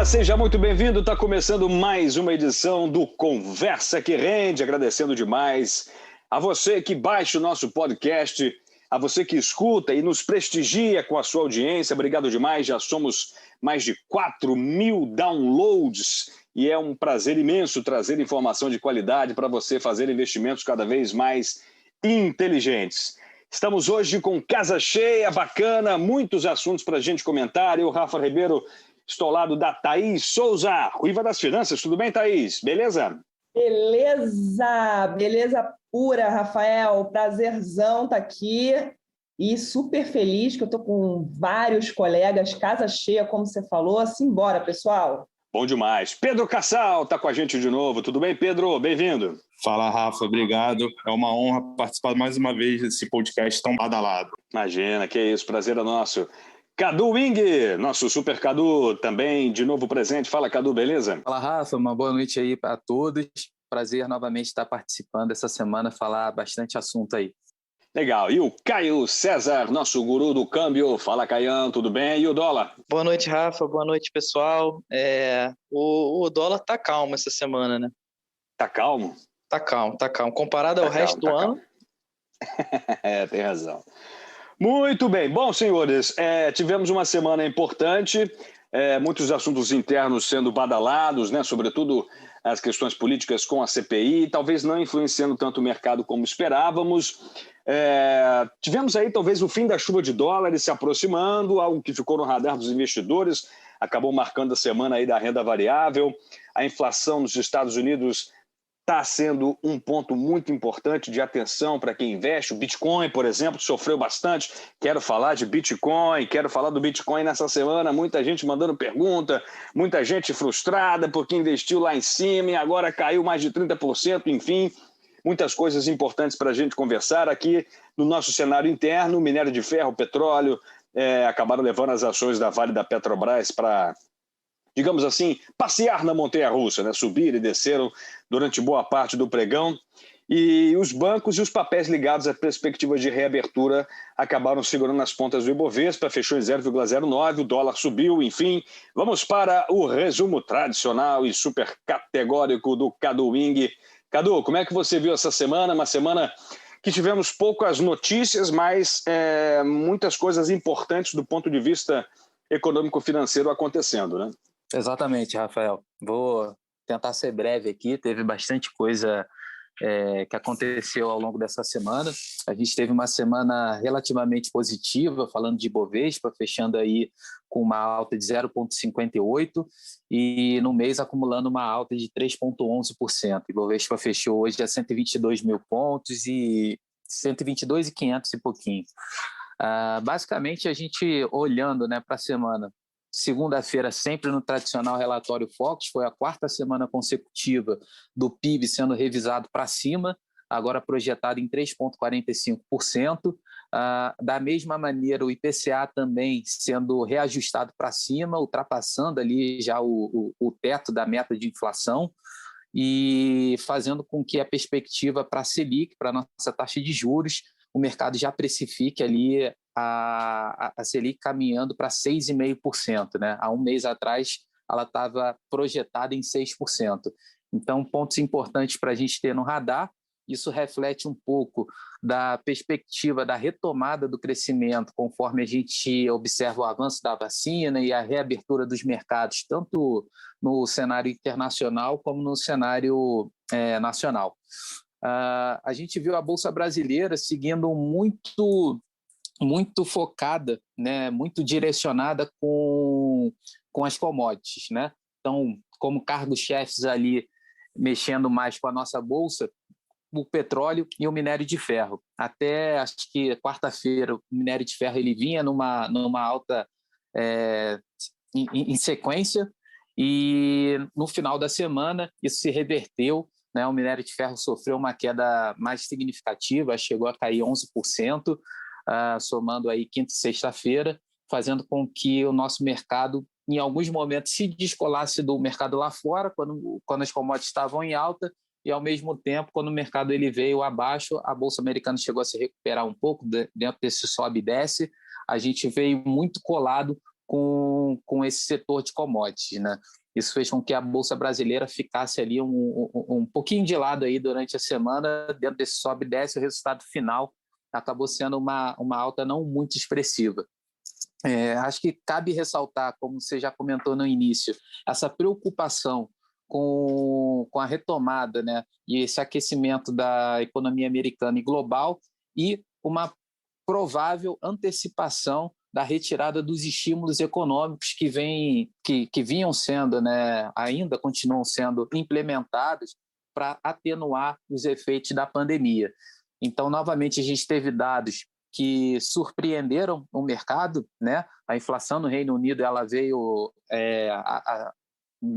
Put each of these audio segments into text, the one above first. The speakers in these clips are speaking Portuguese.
seja muito bem-vindo. Está começando mais uma edição do Conversa que Rende. Agradecendo demais a você que baixa o nosso podcast, a você que escuta e nos prestigia com a sua audiência. Obrigado demais. Já somos mais de 4.000 downloads e é um prazer imenso trazer informação de qualidade para você fazer investimentos cada vez mais inteligentes. Estamos hoje com casa cheia, bacana, muitos assuntos para a gente comentar. Eu, Rafa Ribeiro, estou ao lado da Thaís Souza, Ruiva das Finanças. Tudo bem, Thaís? Beleza? Beleza pura, Rafael. Prazerzão estar aqui e super feliz que eu estou com vários colegas, casa cheia, como você falou. Simbora, pessoal. Bom demais. Pedro Cassal está com a gente de novo. Tudo bem, Pedro? Bem-vindo. Fala, Rafa. Obrigado. É uma honra participar mais uma vez desse podcast tão badalado. Imagina, que isso. Prazer é nosso. Cadu Wing, nosso super Cadu, também de novo presente. Fala, Cadu, beleza? Fala, Rafa, uma boa noite aí para todos. Prazer novamente estar participando essa semana, falar bastante assunto aí. Legal. E o Caio César, nosso guru do câmbio. Fala, Caião, tudo bem? E o dólar? Boa noite, Rafa. Boa noite, pessoal. O dólar tá calmo essa semana, né? Tá calmo? Tá calmo. Comparado ao resto do ano. Tem razão. Muito bem. Bom, senhores, tivemos uma semana importante, muitos assuntos internos sendo badalados, né? Sobretudo as questões políticas com a CPI, talvez não influenciando tanto o mercado como esperávamos. Tivemos aí talvez o fim da chuva de dólares se aproximando, algo que ficou no radar dos investidores, acabou marcando a semana aí da renda variável. A inflação nos Estados Unidos está sendo um ponto muito importante de atenção para quem investe. O Bitcoin, por exemplo, sofreu bastante. Quero falar de Bitcoin, quero falar do Bitcoin nessa semana. Muita gente mandando pergunta, muita gente frustrada porque investiu lá em cima e agora caiu mais de 30%. Enfim, muitas coisas importantes para a gente conversar aqui no nosso cenário interno. Minério de ferro, petróleo, acabaram levando as ações da Vale da Petrobras para, digamos assim, passear na montanha-russa, né? Subir e desceram durante boa parte do pregão. E os bancos e os papéis ligados à perspectiva de reabertura acabaram segurando as pontas do Ibovespa, fechou em 0,09, o dólar subiu, enfim. Vamos para o resumo tradicional e super categórico do Cadu Wing. Cadu, como é que você viu essa semana? Uma semana que tivemos poucas notícias, mas muitas coisas importantes do ponto de vista econômico-financeiro acontecendo, né? Exatamente, Rafael. Vou tentar ser breve aqui. Teve bastante coisa que aconteceu ao longo dessa semana. A gente teve uma semana relativamente positiva, falando de Ibovespa, fechando aí com uma alta de 0,58 e no mês acumulando uma alta de 3,11%. Ibovespa fechou hoje a 122 mil pontos e 122.500 e pouquinho. Basicamente, a gente olhando, né, para a semana, segunda-feira, sempre no tradicional relatório Focus, foi a quarta semana consecutiva do PIB sendo revisado para cima, agora projetado em 3,45%. Da mesma maneira, o IPCA também sendo reajustado para cima, ultrapassando ali já o teto da meta de inflação e fazendo com que a perspectiva para a Selic, para a nossa taxa de juros, o mercado já precifique ali a Selic caminhando para 6,5%, né? Há um mês atrás, ela estava projetada em 6%. Então, pontos importantes para a gente ter no radar. Isso reflete um pouco da perspectiva da retomada do crescimento, conforme a gente observa o avanço da vacina e a reabertura dos mercados, tanto no cenário internacional como no cenário nacional. A gente viu a Bolsa Brasileira seguindo muito focada, né, muito direcionada com as commodities, né? Então, como cargos-chefes ali mexendo mais com a nossa Bolsa, o petróleo e o minério de ferro. Até, acho que quarta-feira, o minério de ferro ele vinha numa alta em sequência e no final da semana isso se reverteu, né? O minério de ferro sofreu uma queda mais significativa, chegou a cair 11%, somando aí quinta e sexta-feira, fazendo com que o nosso mercado, em alguns momentos, se descolasse do mercado lá fora, quando as commodities estavam em alta, e, ao mesmo tempo, quando o mercado ele veio abaixo, a Bolsa Americana chegou a se recuperar um pouco dentro desse sobe e desce. A gente veio muito colado com esse setor de commodities, né? Isso fez com que a Bolsa Brasileira ficasse ali um pouquinho de lado aí durante a semana, dentro desse sobe e desce, o resultado final acabou sendo uma alta não muito expressiva. Acho que cabe ressaltar, como você já comentou no início, essa preocupação com a retomada, né, e esse aquecimento da economia americana e global e uma provável antecipação da retirada dos estímulos econômicos que vinham sendo, né, ainda continuam sendo implementados para atenuar os efeitos da pandemia. Então, novamente, a gente teve dados que surpreenderam o mercado, né? A inflação no Reino Unido ela veio,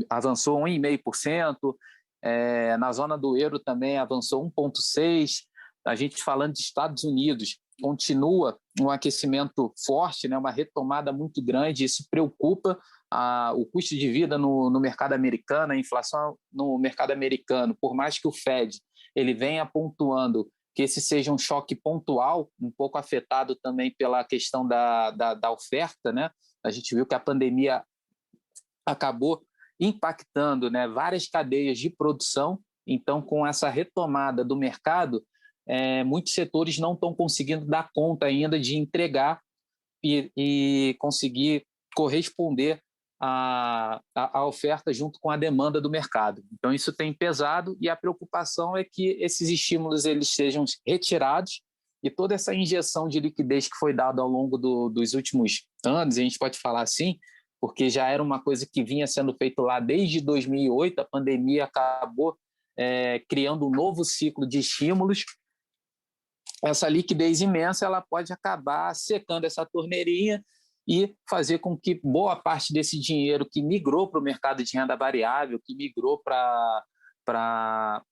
avançou 1,5%, na zona do euro também avançou 1,6%. A gente falando de Estados Unidos, continua um aquecimento forte, né? Uma retomada muito grande, isso preocupa o custo de vida no mercado americano, a inflação no mercado americano, por mais que o Fed ele venha pontuando que esse seja um choque pontual, um pouco afetado também pela questão da oferta, né? A gente viu que a pandemia acabou impactando, né, várias cadeias de produção, então com essa retomada do mercado, muitos setores não estão conseguindo dar conta ainda de entregar e conseguir corresponder à oferta junto com a demanda do mercado. Então, isso tem pesado e a preocupação é que esses estímulos eles sejam retirados e toda essa injeção de liquidez que foi dada ao longo dos últimos anos, a gente pode falar assim, porque já era uma coisa que vinha sendo feito lá desde 2008, a pandemia acabou criando um novo ciclo de estímulos. Essa liquidez imensa ela pode acabar secando essa torneirinha e fazer com que boa parte desse dinheiro que migrou para o mercado de renda variável, que migrou para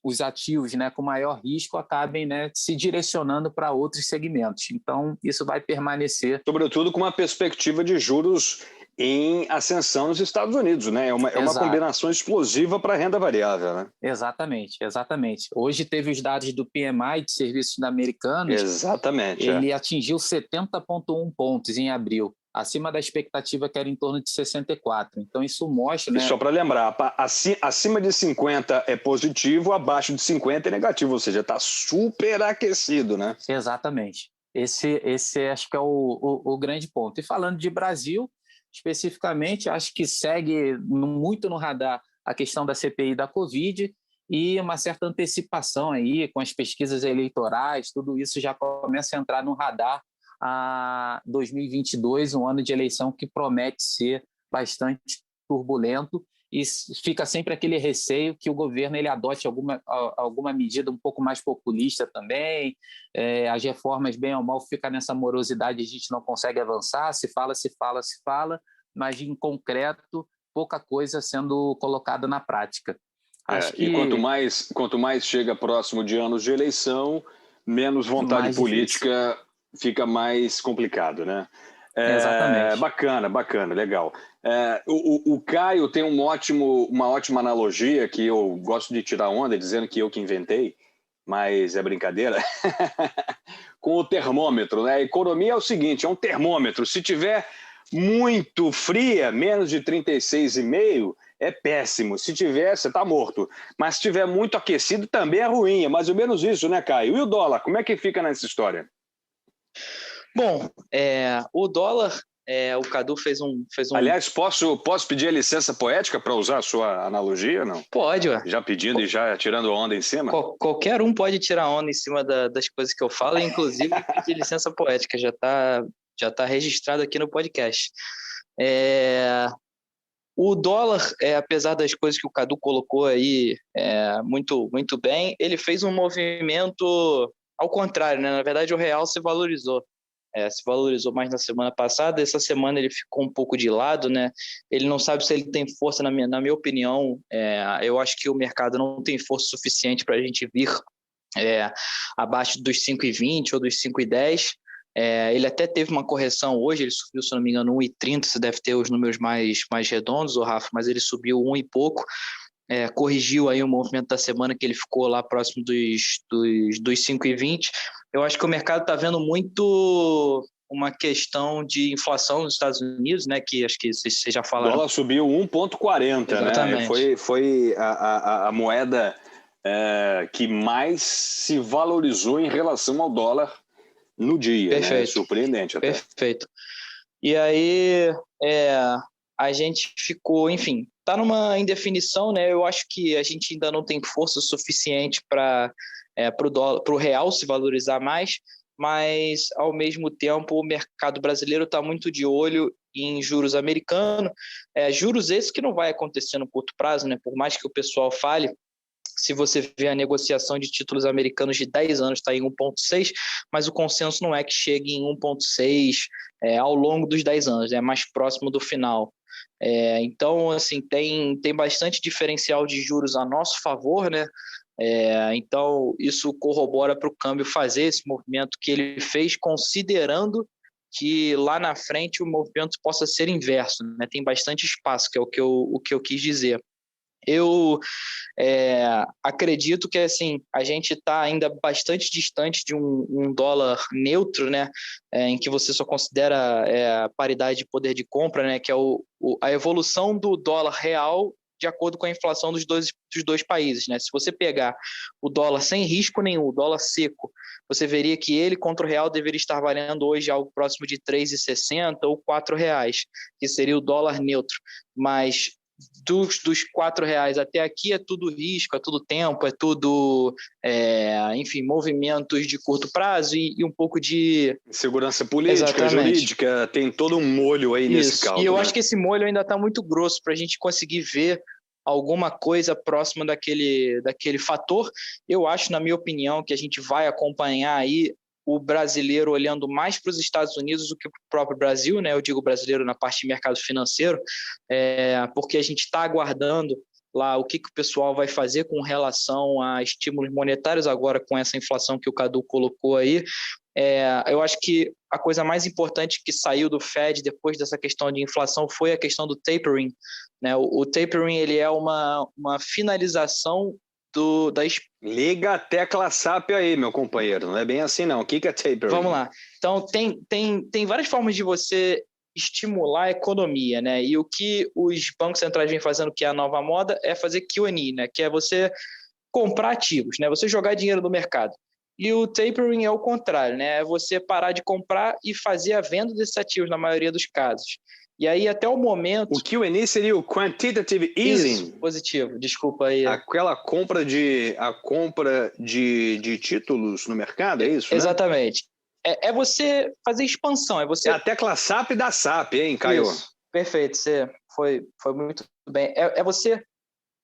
os ativos, né, com maior risco, acabem, né, se direcionando para outros segmentos. Então, isso vai permanecer. Sobretudo com uma perspectiva de juros em ascensão nos Estados Unidos, né? É uma combinação explosiva para a renda variável, né? Exatamente. Hoje teve os dados do PMI de serviços americanos. Exatamente. Ele atingiu 70,1 pontos em abril, acima da expectativa que era em torno de 64. Então, isso mostra... E só para lembrar, acima de 50 é positivo, abaixo de 50 é negativo, ou seja, está super aquecido, né? Exatamente. Esse acho que é o grande ponto. E falando de Brasil, especificamente, acho que segue muito no radar a questão da CPI da Covid e uma certa antecipação aí com as pesquisas eleitorais, tudo isso já começa a entrar no radar a 2022, um ano de eleição que promete ser bastante turbulento e fica sempre aquele receio que o governo ele adote alguma medida um pouco mais populista também, as reformas bem ou mal ficam nessa morosidade, a gente não consegue avançar, se fala, mas em concreto pouca coisa sendo colocada na prática. E quanto mais chega próximo de anos de eleição, menos vontade política fica mais complicado, né? Exatamente. Bacana, legal. O Caio tem uma ótima analogia que eu gosto de tirar onda, dizendo que eu que inventei, mas é brincadeira, com o termômetro, né? A economia é o seguinte, é um termômetro. Se tiver muito fria, menos de 36,5, é péssimo. Se tiver, você está morto. Mas se tiver muito aquecido, também é ruim. É mais ou menos isso, né, Caio? E o dólar, como é que fica nessa história? Bom, o dólar, o Cadu fez um... Aliás, posso pedir a licença poética para usar a sua analogia, não? Pode, ué. Já pedindo e já tirando onda em cima? Qualquer um pode tirar onda em cima das coisas que eu falo, inclusive pedir licença poética, já está registrado aqui no podcast. O dólar, apesar das coisas que o Cadu colocou aí muito, muito bem, ele fez um movimento ao contrário, né? Na verdade, o real se valorizou. Se valorizou mais na semana passada, essa semana ele ficou um pouco de lado, né? Ele não sabe se ele tem força, na minha opinião. Eu acho que o mercado não tem força suficiente para a gente vir abaixo dos 5,20 ou dos 5,10. Ele até teve uma correção hoje, ele subiu, se não me engano, 1,30, você deve ter os números mais redondos, Rafa, mas ele subiu 1 e pouco, corrigiu aí o movimento da semana que ele ficou lá próximo dos 5,20. Eu acho que o mercado está vendo muito uma questão de inflação nos Estados Unidos, né? Que acho que vocês já O falaram. dólar subiu 1,40, né? Exatamente. Foi a moeda que mais se valorizou em relação ao dólar no dia, né? Surpreendente até. Perfeito. E aí a gente ficou, enfim, tá numa indefinição, né? Eu acho que a gente ainda não tem força suficiente para o real se valorizar mais, mas ao mesmo tempo o mercado brasileiro está muito de olho em juros americanos, juros esses que não vai acontecer no curto prazo, né? Por mais que o pessoal fale. Se você vê a negociação de títulos americanos de 10 anos está em 1,6, mas o consenso não é que chegue em 1,6 ao longo dos 10 anos, é mais próximo do final. Então, assim, tem bastante diferencial de juros a nosso favor, né? Então, isso corrobora para o câmbio fazer esse movimento que ele fez, considerando que lá na frente o movimento possa ser inverso, né? Tem bastante espaço, que é o que eu quis dizer. Eu acredito que assim a gente está ainda bastante distante de um dólar neutro, né, em que você só considera a paridade de poder de compra, né, que é a evolução do dólar real de acordo com a inflação dos dois países, né? Se você pegar o dólar sem risco nenhum, o dólar seco, você veria que ele contra o real deveria estar valendo hoje algo próximo de R$ 3,60 ou R$ 4, que seria o dólar neutro, mas dos R$ 4 até aqui é tudo risco, é tudo tempo, é tudo, enfim, movimentos de curto prazo e um pouco de... Segurança política, jurídica, tem todo um molho aí nesse caldo. E eu acho que esse molho ainda está muito grosso para a gente conseguir ver alguma coisa próxima daquele fator. Eu acho, na minha opinião, que a gente vai acompanhar aí o brasileiro olhando mais para os Estados Unidos do que para o próprio Brasil, né? Eu digo brasileiro na parte de mercado financeiro, porque a gente está aguardando lá o que o pessoal vai fazer com relação a estímulos monetários agora com essa inflação que o Cadu colocou aí. Eu acho que a coisa mais importante que saiu do Fed depois dessa questão de inflação foi a questão do tapering, né? O tapering ele é uma finalização Liga a tecla SAP aí, meu companheiro. Não é bem assim, não. O que é tapering? Vamos lá. Então, tem várias formas de você estimular a economia, né? E o que os bancos centrais vêm fazendo, que é a nova moda, é fazer QE, né? Que é você comprar ativos, né? Você jogar dinheiro no mercado. E o tapering é o contrário, né? É você parar de comprar e fazer a venda desses ativos, na maioria dos casos. E aí, até o momento... O QE seria o Quantitative Easing. Isso, positivo. Desculpa aí. Aquela compra de títulos no mercado, é isso, Exatamente. Né? É você fazer expansão. É a tecla SAP da SAP, hein, Caio? Isso. Perfeito. Você foi muito bem. É você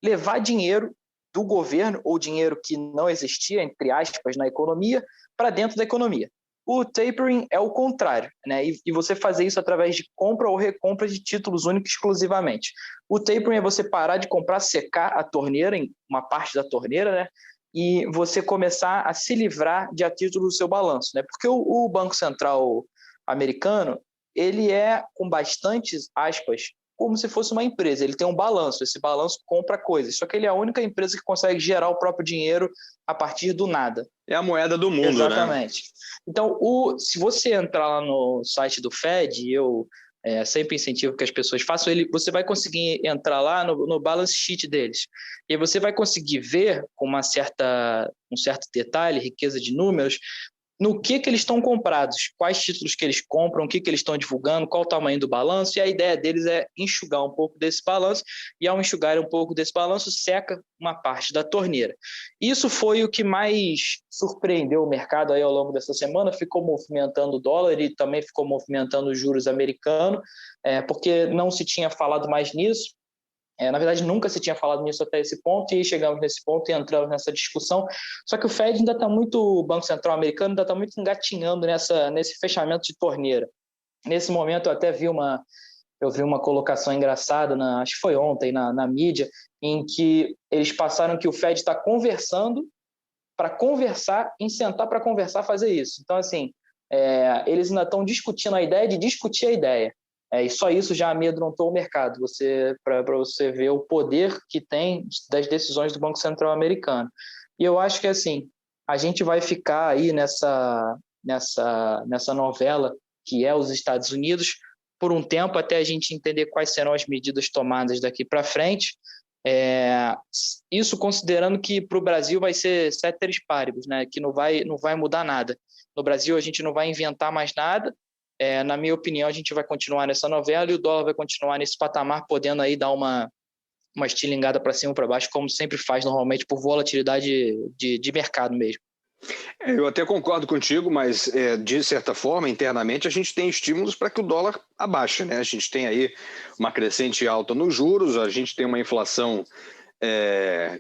levar dinheiro do governo, ou dinheiro que não existia, entre aspas, na economia, para dentro da economia. O tapering é o contrário, né? E você fazer isso através de compra ou recompra de títulos únicos exclusivamente. O tapering é você parar de comprar, secar a torneira, em uma parte da torneira, né? E você começar a se livrar de a título do seu balanço, né? Porque o Banco Central americano, ele é, com bastantes aspas, como se fosse uma empresa. Ele tem um balanço, esse balanço compra coisas, só que ele é a única empresa que consegue gerar o próprio dinheiro a partir do nada. É a moeda do mundo, Exatamente. Né? Então, se você entrar lá no site do Fed, eu sempre incentivo que as pessoas façam, você vai conseguir entrar lá no balance sheet deles. E aí você vai conseguir ver com um certo detalhe, riqueza de números, no que eles estão comprados, quais títulos que eles compram, o que eles estão divulgando, qual o tamanho do balanço, e a ideia deles é enxugar um pouco desse balanço, e ao enxugar um pouco desse balanço, seca uma parte da torneira. Isso foi o que mais surpreendeu o mercado aí ao longo dessa semana, ficou movimentando o dólar e também ficou movimentando os juros americanos, porque não se tinha falado mais nisso. Na verdade, nunca se tinha falado nisso até esse ponto, e chegamos nesse ponto e entramos nessa discussão. Só que o Fed ainda está muito, o Banco Central americano ainda está muito engatinhando nesse fechamento de torneira. Nesse momento, eu até vi uma colocação engraçada, acho que foi ontem, na mídia, em que eles passaram que o Fed está conversando para conversar, em sentar para conversar, fazer isso. Então, assim, eles ainda estão discutindo a ideia de discutir a ideia. E só isso já amedrontou o mercado, para você ver o poder que tem das decisões do Banco Central americano. E eu acho que assim, a gente vai ficar aí nessa novela que é os Estados Unidos, por um tempo, até a gente entender quais serão as medidas tomadas daqui para frente. Isso considerando que para o Brasil vai ser ceteris paribus, né? Que não vai mudar nada. No Brasil, a gente não vai inventar mais nada. Na minha opinião, a gente vai continuar nessa novela e o dólar vai continuar nesse patamar, podendo aí dar uma estilingada para cima ou para baixo, como sempre faz normalmente, por volatilidade de mercado mesmo. Eu até concordo contigo, mas de certa forma, internamente, a gente tem estímulos para que o dólar abaixe, né? A gente tem aí uma crescente alta nos juros, a gente tem uma inflação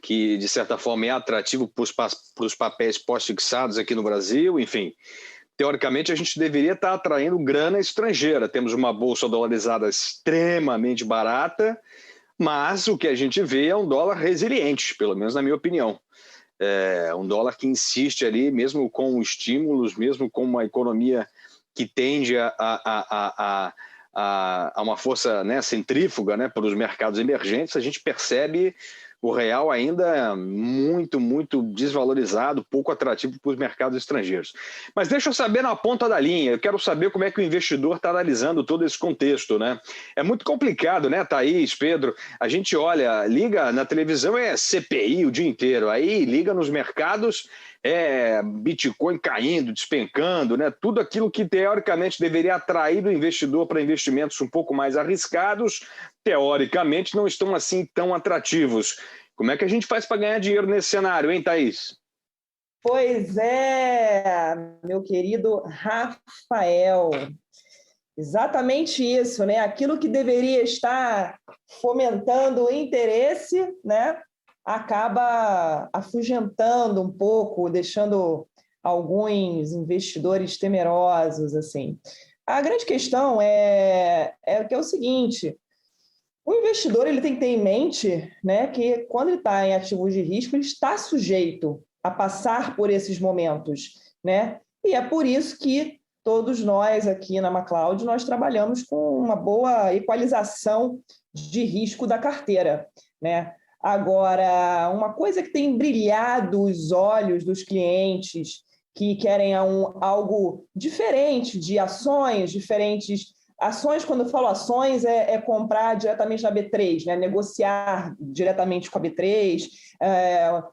que, de certa forma, é atrativo para os papéis pós-fixados aqui no Brasil, enfim. Teoricamente, a gente deveria estar atraindo grana estrangeira. Temos uma bolsa dolarizada extremamente barata, mas o que a gente vê é um dólar resiliente, pelo menos na minha opinião. Um dólar que insiste ali, mesmo com estímulos, mesmo com uma economia que tende a uma força, né, centrífuga, né, para os mercados emergentes, a gente percebe o real ainda muito, muito desvalorizado, pouco atrativo para os mercados estrangeiros. Mas deixa eu saber na ponta da linha, eu quero saber como é que o investidor está analisando todo esse contexto, né? É muito complicado, né, Thaís, Pedro? A gente olha, liga na televisão, é CPI o dia inteiro, aí liga nos mercados, Bitcoin caindo, despencando, né? Tudo aquilo que teoricamente deveria atrair o investidor para investimentos um pouco mais arriscados, teoricamente não estão assim tão atrativos. Como é que a gente faz para ganhar dinheiro nesse cenário, hein, Thaís? Pois é, meu querido Rafael. Exatamente isso, né? Aquilo que deveria estar fomentando o interesse, né, acaba afugentando um pouco, deixando alguns investidores temerosos, assim. A grande questão que é o seguinte: o investidor ele tem que ter em mente, né, que quando ele está em ativos de risco, ele está sujeito a passar por esses momentos, né? E é por isso que todos nós aqui na MacLeod, nós trabalhamos com uma boa equalização de risco da carteira, né? Agora, uma coisa que tem brilhado os olhos dos clientes que querem algo diferente de ações, diferentes ações, quando eu falo ações, comprar diretamente na B3, né? Negociar diretamente com a B3,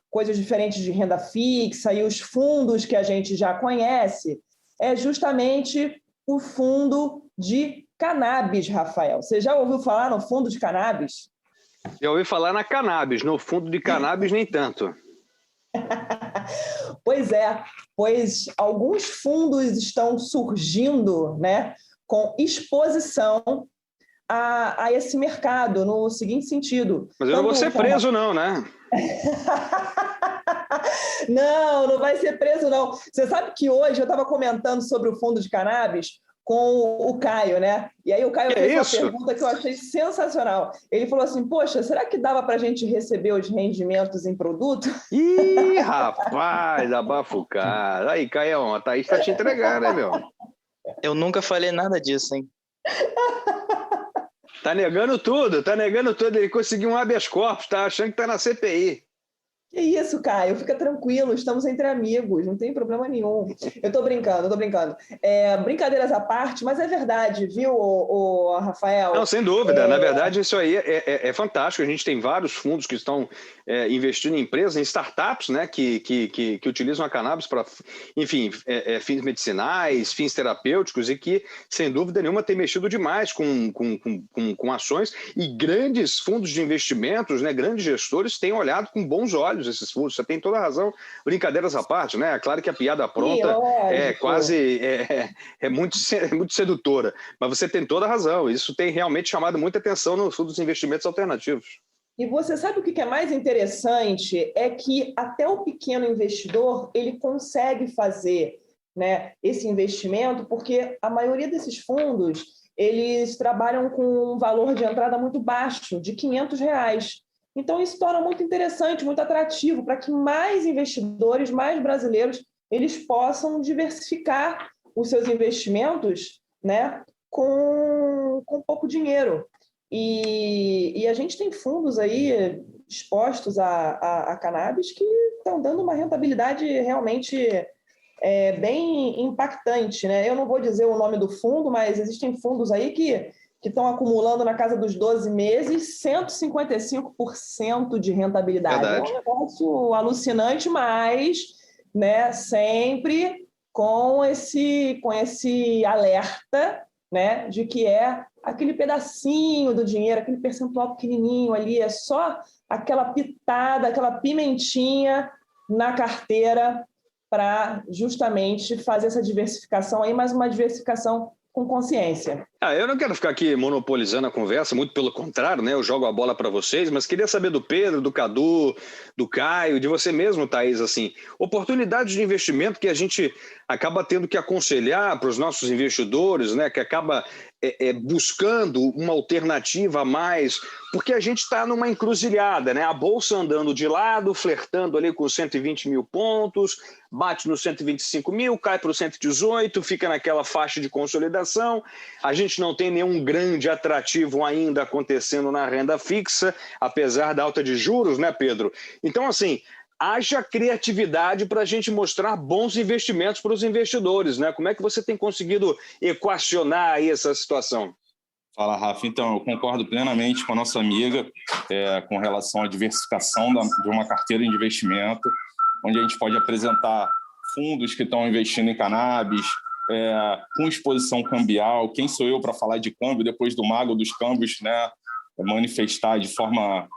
coisas diferentes de renda fixa e os fundos que a gente já conhece, é justamente o fundo de cannabis, Rafael. Você já ouviu falar no fundo de cannabis? Já ouvi falar na cannabis, no fundo de cannabis nem tanto. Pois alguns fundos estão surgindo, né, com exposição a esse mercado, no seguinte sentido. Mas eu não vou ser preso não, né? Não vai ser preso, não. Você sabe que hoje eu estava comentando sobre o fundo de cannabis com o Caio, né? E aí o Caio fez uma pergunta que eu achei sensacional. Ele falou assim, poxa, será que dava para a gente receber os rendimentos em produto? Ih, rapaz, abafucado. Aí, Caio, a Thaís está te entregando, né, meu? Eu nunca falei nada disso, hein? Tá negando tudo. Ele conseguiu um habeas corpus, tá achando que tá na CPI. Que isso, Caio, fica tranquilo, estamos entre amigos, não tem problema nenhum. Eu tô brincando. Brincadeiras à parte, mas é verdade, viu, Rafael? Não, sem dúvida. Na verdade, isso aí é fantástico. A gente tem vários fundos que estão investindo em empresas, em startups, né, que utilizam a cannabis para, enfim, fins medicinais, fins terapêuticos e que, sem dúvida nenhuma, tem mexido demais com ações e grandes fundos de investimentos, né, grandes gestores têm olhado com bons olhos esses fundos. Você tem toda a razão. Brincadeiras à parte, né? Claro que a piada pronta é muito sedutora, mas você tem toda a razão. Isso tem realmente chamado muita atenção nos fundos de investimentos alternativos. E você sabe o que é mais interessante? É que até o pequeno investidor ele consegue fazer, né, esse investimento, porque a maioria desses fundos eles trabalham com um valor de entrada muito baixo, de R$500. Então, isso torna muito interessante, muito atrativo, para que mais investidores, mais brasileiros, eles possam diversificar os seus investimentos, né, com pouco dinheiro. E a gente tem fundos aí expostos a cannabis que estão dando uma rentabilidade realmente bem impactante, né? Eu não vou dizer o nome do fundo, mas existem fundos aí que estão acumulando na casa dos 12 meses 155% de rentabilidade. Verdade. É um negócio alucinante, mas, né, sempre com esse alerta, né, de que é aquele pedacinho do dinheiro, aquele percentual pequenininho ali, é só aquela pitada, aquela pimentinha na carteira para justamente fazer essa diversificação aí, mas uma diversificação com consciência. Eu não quero ficar aqui monopolizando a conversa, muito pelo contrário, né? Eu jogo a bola para vocês, mas queria saber do Pedro, do Cadu, do Caio, de você mesmo, Thaís, assim, oportunidades de investimento que a gente acaba tendo que aconselhar para os nossos investidores, né? Que acaba buscando uma alternativa a mais, porque a gente está numa encruzilhada, né? A bolsa andando de lado, flertando ali com 120 mil pontos, bate nos 125 mil, cai para os 118, fica naquela faixa de consolidação. A gente não tem nenhum grande atrativo ainda acontecendo na renda fixa, apesar da alta de juros, né, Pedro? Então, assim, haja criatividade para a gente mostrar bons investimentos para os investidores, né? Como é que você tem conseguido equacionar aí essa situação? Fala, Rafa. Então, eu concordo plenamente com a nossa amiga com relação à diversificação de uma carteira de investimento, onde a gente pode apresentar fundos que estão investindo em cannabis, com exposição cambial. Quem sou eu para falar de câmbio depois do mago dos câmbios, né? Manifestar de forma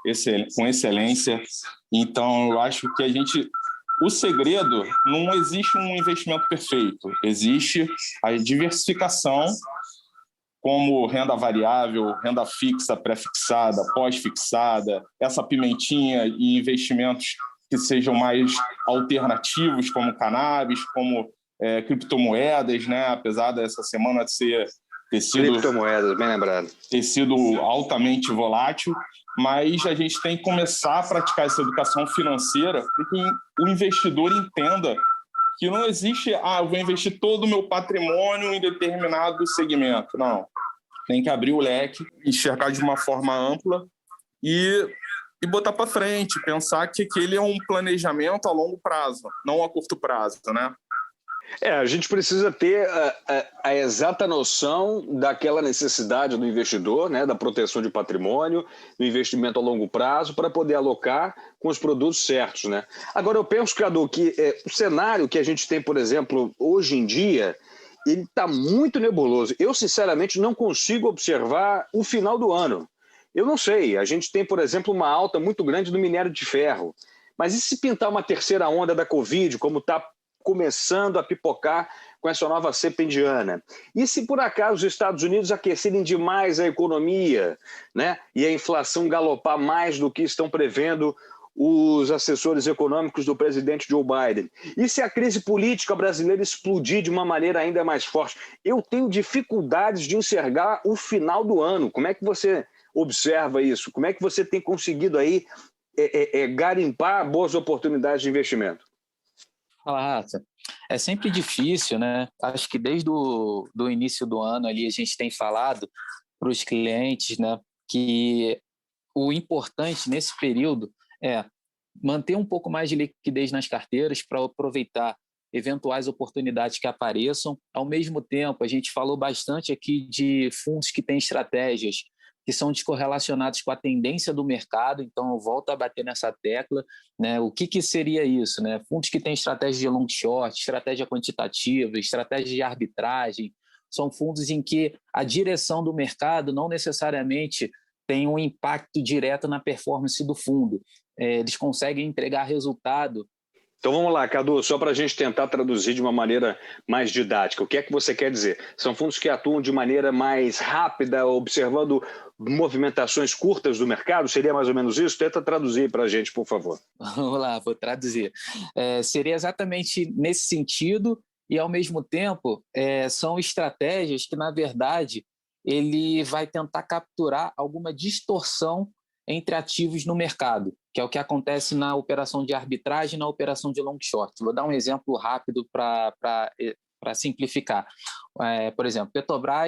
com excelência. Então, eu acho que o segredo, não existe um investimento perfeito, existe a diversificação, como renda variável, renda fixa, pré-fixada, pós-fixada, essa pimentinha e investimentos que sejam mais alternativos, como cannabis, como criptomoedas, né? Apesar dessa semana ter sido criptomoedas, bem lembrado, ter sido altamente volátil, mas a gente tem que começar a praticar essa educação financeira para que o investidor entenda que não existe, eu vou investir todo o meu patrimônio em determinado segmento. Não. Tem que abrir o leque, enxergar de uma forma ampla e botar para frente, pensar que aquele é um planejamento a longo prazo, não a curto prazo, né? A gente precisa ter a exata noção daquela necessidade do investidor, né, da proteção de patrimônio, do investimento a longo prazo, para poder alocar com os produtos certos, né? Agora, eu penso, Cadu, que o cenário que a gente tem, por exemplo, hoje em dia, ele está muito nebuloso. Eu, sinceramente, não consigo observar o final do ano. Eu não sei. A gente tem, por exemplo, uma alta muito grande do minério de ferro. Mas e se pintar uma terceira onda da Covid, como está começando a pipocar com essa nova cepa indiana? E se por acaso os Estados Unidos aquecerem demais a economia, né, e a inflação galopar mais do que estão prevendo os assessores econômicos do presidente Joe Biden? E se a crise política brasileira explodir de uma maneira ainda mais forte? Eu tenho dificuldades de enxergar o final do ano. Como é que você observa isso? Como é que você tem conseguido aí garimpar boas oportunidades de investimento? Fala, Rafa. É sempre difícil, né? Acho que desde o início do ano ali a gente tem falado para os clientes, né, que o importante nesse período é manter um pouco mais de liquidez nas carteiras para aproveitar eventuais oportunidades que apareçam. Ao mesmo tempo, a gente falou bastante aqui de fundos que têm estratégias que são descorrelacionados com a tendência do mercado, então eu volto a bater nessa tecla, né? O que seria isso, né? Fundos que têm estratégia de long short, estratégia quantitativa, estratégia de arbitragem, são fundos em que a direção do mercado não necessariamente tem um impacto direto na performance do fundo. Eles conseguem entregar resultado. Então vamos lá, Cadu, só para a gente tentar traduzir de uma maneira mais didática. O que é que você quer dizer? São fundos que atuam de maneira mais rápida, observando movimentações curtas do mercado? Seria mais ou menos isso? Tenta traduzir para a gente, por favor. Vamos lá, vou traduzir. Seria exatamente nesse sentido e, ao mesmo tempo, são estratégias que, na verdade, ele vai tentar capturar alguma distorção entre ativos no mercado, que é o que acontece na operação de arbitragem e na operação de long short. Vou dar um exemplo rápido para simplificar. Por exemplo, Petrobras